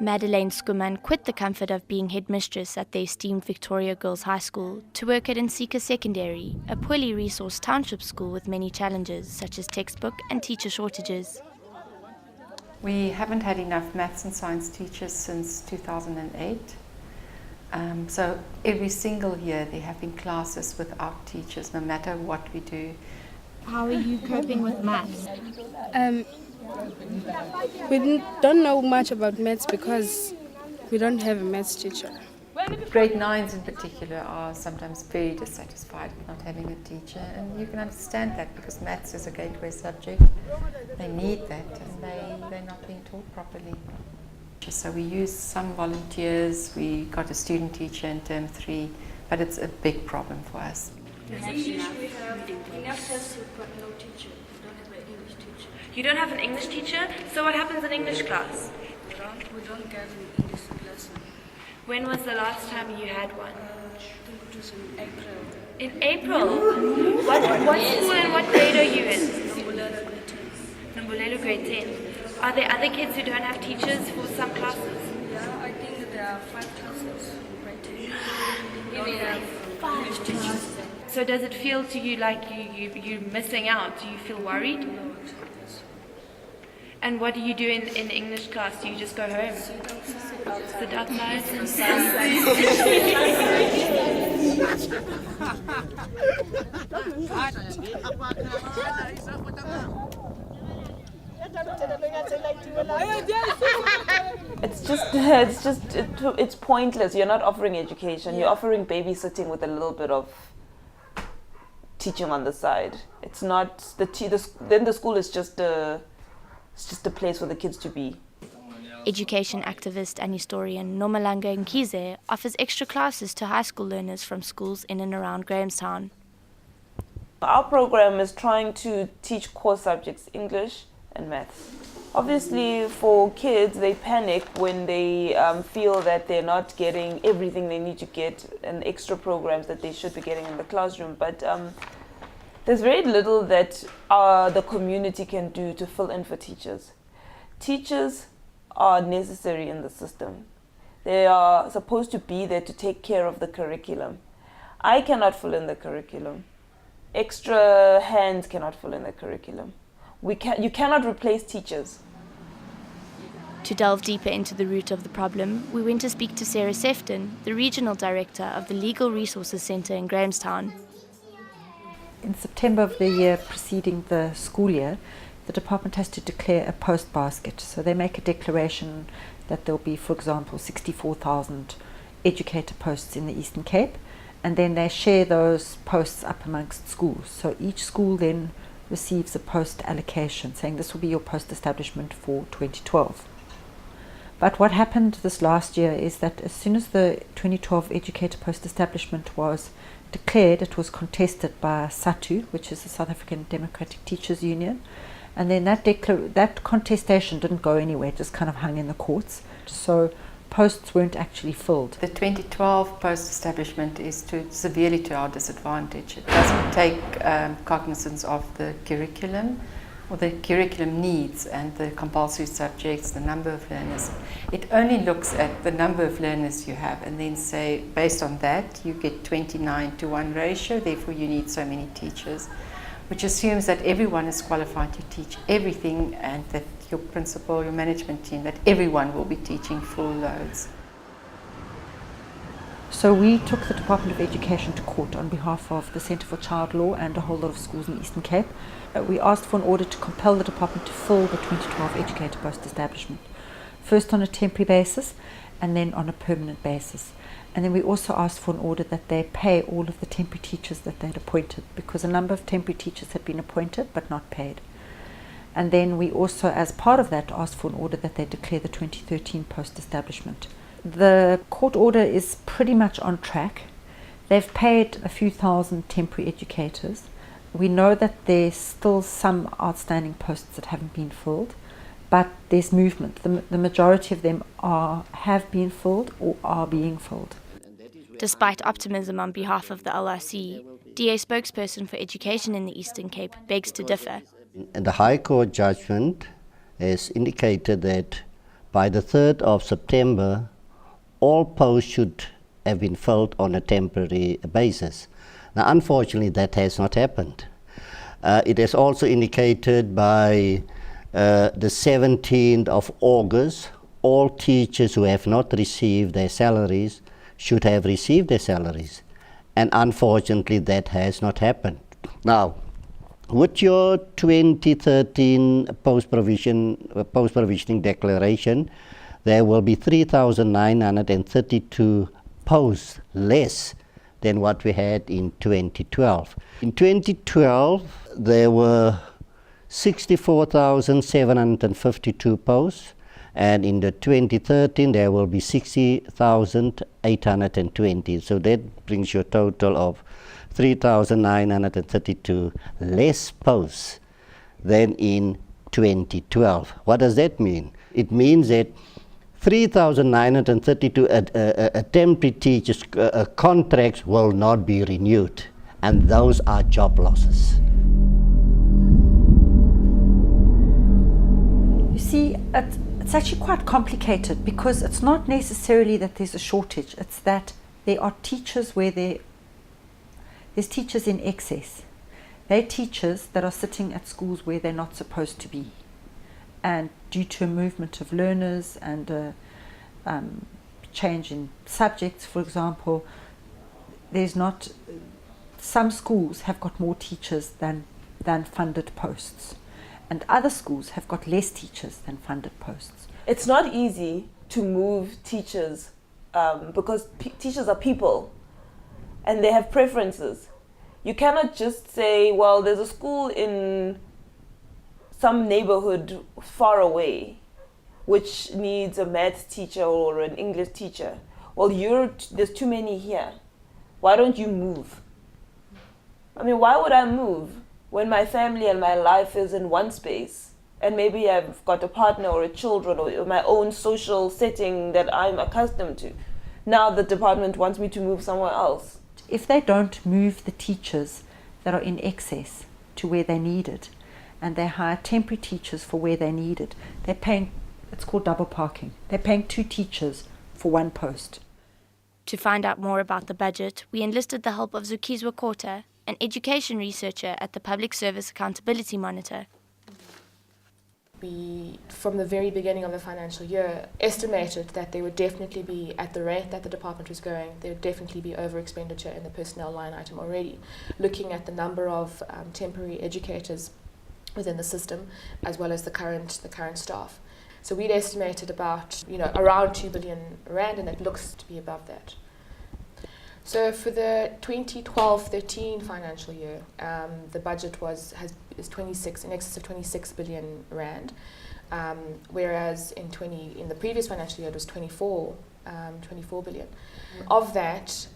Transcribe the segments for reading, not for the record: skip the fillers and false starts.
Madeleine Skuman quit the comfort of being headmistress at the esteemed Victoria Girls High School to work at Nsika Secondary, a poorly resourced township school with many challenges such as textbook and teacher shortages. We haven't had enough maths and science teachers since 2008. So every single year there have been classes without teachers, no matter what we do. How are you coping with maths? We don't know much about maths because we don't have a maths teacher. Grade 9s in particular are sometimes very dissatisfied with not having a teacher, and you can understand that because maths is a gateway subject. They need that and they're not being taught properly. So we use some volunteers, we got a student teacher in term 3, but it's a big problem for us. In English we have enough tests but no teacher. We don't have an English teacher. You don't have an English teacher? So what happens in English class? We don't get an English lesson. When was the last time you had one? I think it was in April. In April? What school and what grade are you in? Nambulela grade 10. Nambulela grade 10. Are there other kids who don't have teachers for some classes? Yeah, I think that there are 5 classes in grade 10. We don't have English teachers. So does it feel to you like you're missing out? Do you feel worried? No, yes. And what do you do in English class? Do you just go home? Sit outside? It's pointless. You're not offering education. You're offering babysitting with a little bit of teaching on the side. It's not then the school is just a place for the kids to be. Education activist and historian Nomalanga Nkize offers extra classes to high school learners from schools in and around Grahamstown. Our program is trying to teach core subjects, English and maths. Obviously, for kids, they panic when they feel that they're not getting everything they need to get and extra programs that they should be getting in the classroom. But there's very little that the community can do to fill in for teachers. Teachers are necessary in the system. They are supposed to be there to take care of the curriculum. I cannot fill in the curriculum. Extra hands cannot fill in the curriculum. You cannot replace teachers. To delve deeper into the root of the problem, we went to speak to Sarah Sefton, the Regional Director of the Legal Resources Centre in Grahamstown. In September of the year preceding the school year, the department has to declare a post basket. So they make a declaration that there will be, for example, 64,000 educator posts in the Eastern Cape, and then they share those posts up amongst schools. So each school then receives a post allocation saying this will be your post establishment for 2012. But what happened this last year is that as soon as the 2012 educator post establishment was declared, it was contested by SATU, which is the South African Democratic Teachers Union, and then that contestation didn't go anywhere, it just kind of hung in the courts. So posts weren't actually filled. The 2012 post establishment is severely to our disadvantage. It doesn't take cognizance of the curriculum or the curriculum needs and the compulsory subjects, the number of learners. It only looks at the number of learners you have and then say, based on that, you get 29:1 ratio, therefore you need so many teachers, which assumes that everyone is qualified to teach everything and that your principal, your management team, that everyone will be teaching full loads. So we took the Department of Education to court on behalf of the Centre for Child Law and a whole lot of schools in the Eastern Cape. We asked for an order to compel the department to fill the 2012 educator post establishment, first on a temporary basis and then on a permanent basis. And then we also asked for an order that they pay all of the temporary teachers that they'd appointed, because a number of temporary teachers had been appointed but not paid. And then we also, as part of that, asked for an order that they declare the 2013 post establishment. The court order is pretty much on track. They've paid a few thousand temporary educators. We know that there's still some outstanding posts that haven't been filled, but there's movement. The majority of them have been filled or are being filled. Despite optimism on behalf of the LRC, DA spokesperson for education in the Eastern Cape begs to differ. The High Court judgment has indicated that by the 3rd of September, all posts should have been filled on a temporary basis. Now, unfortunately, that has not happened. It is also indicated by the 17th of August, all teachers who have not received their salaries should have received their salaries. And unfortunately, that has not happened. Now, with your 2013 post-provisioning declaration, there will be 3,932 posts less than what we had in 2012. In 2012, there were 64,752 posts, and in the 2013 there will be 60,820. So that brings you a total of 3,932 less posts than in 2012. What does that mean? It means that 3,932 temporary teachers' contracts will not be renewed, and those are job losses. You see, it's actually quite complicated, because it's not necessarily that there's a shortage, it's that there are teachers where there's teachers in excess. They're teachers that are sitting at schools where they're not supposed to be. And due to a movement of learners and a change in subjects, for example, some schools have got more teachers than funded posts, and other schools have got less teachers than funded posts. It's not easy to move teachers because teachers are people and they have preferences. You cannot just say, well, there's a school in some neighborhood far away which needs a maths teacher or an English teacher. Well, there's too many here. Why don't you move? I mean, why would I move when my family and my life is in one space, and maybe I've got a partner or a children or my own social setting that I'm accustomed to? Now the department wants me to move somewhere else. If they don't move the teachers that are in excess to where they're needed, and they hire temporary teachers for where they're needed, they're paying, it's called double parking. They're paying 2 teachers for 1 post. To find out more about the budget, we enlisted the help of Zukizwa Kota, an education researcher at the Public Service Accountability Monitor. We, from the very beginning of the financial year, estimated that there would definitely be, at the rate that the department was going, there would definitely be over expenditure in the personnel line item already, looking at the number of temporary educators within the system, as well as the current staff. So we'd estimated about, around 2 billion rand, and it looks to be above that. So for the 2012-13 financial year, the budget is in excess of 26 billion rand, whereas in the previous financial year it was 24 billion. Of that,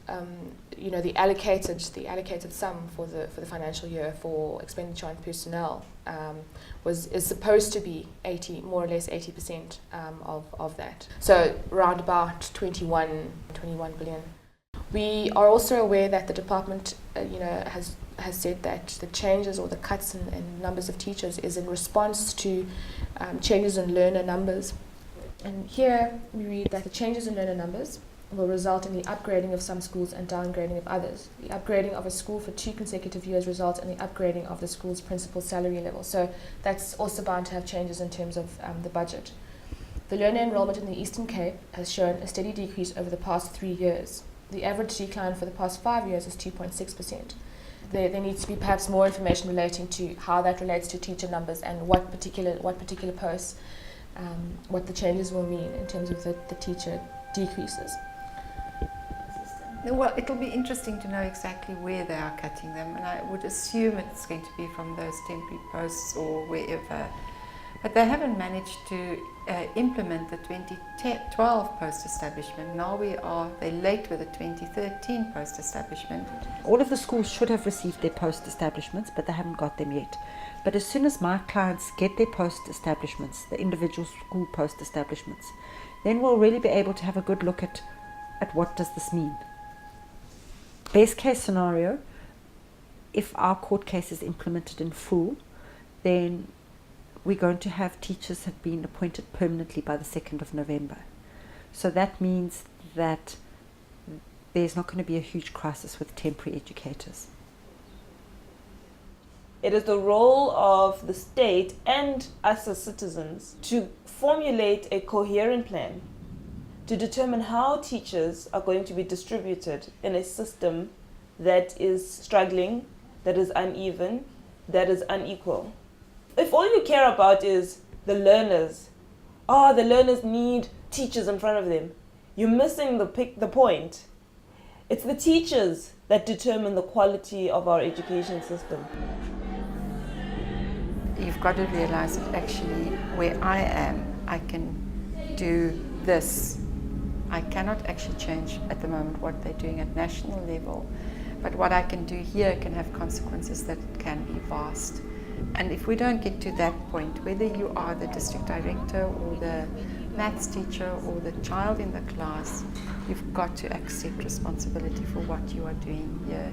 the allocated sum for the financial year for expenditure on personnel is supposed to be more or less 80% of that. So around about 21 billion. We are also aware that the department, has said that the changes or the cuts in numbers of teachers is in response to changes in learner numbers. And here we read that the changes in learner numbers will result in the upgrading of some schools and downgrading of others. The upgrading of a school for 2 consecutive years results in the upgrading of the school's principal salary level. So that's also bound to have changes in terms of the budget. The learner enrollment in the Eastern Cape has shown a steady decrease over the past 3 years. The average decline for the past 5 years is 2.6%. There needs to be perhaps more information relating to how that relates to teacher numbers and what particular posts, what the changes will mean in terms of the teacher decreases. Well, it'll be interesting to know exactly where they are cutting them, and I would assume it's going to be from those temporary posts or wherever. But they haven't managed to implement the 2012 post establishment. Now they're late with the 2013 post establishment. All of the schools should have received their post establishments, but they haven't got them yet. But as soon as my clients get their post establishments, the individual school post establishments, then we'll really be able to have a good look at what does this mean. Best case scenario, if our court case is implemented in full, then we're going to have teachers have been appointed permanently by the 2nd of November. So that means that there's not going to be a huge crisis with temporary educators. It is the role of the state and us as citizens to formulate a coherent plan to determine how teachers are going to be distributed in a system that is struggling, that is uneven, that is unequal. If all you care about is the learners, the learners need teachers in front of them, you're missing the point. It's the teachers that determine the quality of our education system. You've got to realize that actually where I am, I can do this. I cannot actually change at the moment what they're doing at national level, but what I can do here can have consequences that can be vast. And if we don't get to that point, whether you are the district director or the maths teacher or the child in the class, you've got to accept responsibility for what you are doing here.